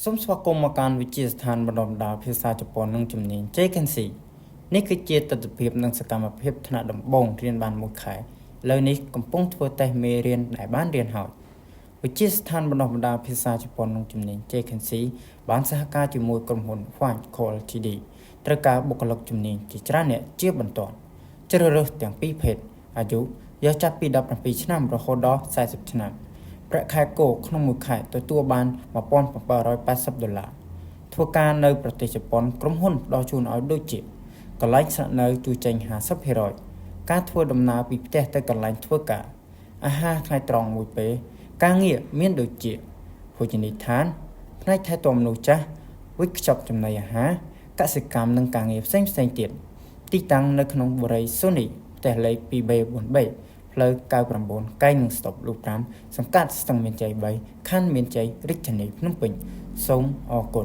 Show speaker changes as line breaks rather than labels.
សូមស្វាគមន៍មកកាន់វិទ្យាស្ថានបណ្ដុះបណ្ដាលភាសាជប៉ុននិងជំនាញ JKNC នេះគឺជាទស្សនវិជ្ជានិងសកម្មភាពថ្នាក់ដំបូងរៀនបានមួយខែឥឡូវនេះកំពុងធ្វើតេស្តមេរៀនដែលបានរៀនហើយវិទ្យាស្ថានបណ្ដុះបណ្ដាលភាសាជប៉ុននិងជំនាញ JKNC បានសហការជាមួយក្រុមហ៊ុន White Call Ltd ត្រូវការបុគ្គលិកជំនាញជាច្រើនអ្នកជាបន្ទាន់ជ្រើសរើសទាំងពីរភេទអាយុយកចាប់ពី17ឆ្នាំរហូតដល់40ឆ្នាំប្រាក់ខែគោក្នុងមួយខែទទួលបាន$1,780ធ្វើការនៅប្រទេសជប៉ុនក្រុមហ៊ុនផ្ដល់ជូនឲ្យដូចជាកន្លែងស្នាក់នៅជួយចេញ 50% ការធ្វើដំណើរពីផ្ទះទៅកន្លែងធ្វើការអាហារថ្ងៃត្រង់មួយពេលការងារមានដូចជាភោជនីយដ្ឋានផ្នែកថែទាំមនុស្សចាស់វិកខ្ចប់ចំណីអាហារកសិកម្មនិងការងារផ្សេងៗទៀតទីតាំងនៅក្នុងបូរីសូនីផ្ទះលេខ 2B4B ផ្លូវ99កែងនឹងស្តុបលូ5សង្កាត់ស្ទឹងមានជ័យ3ខណ្ឌមានជ័យរាជធានីភ្នំពេញសូមអរគុណ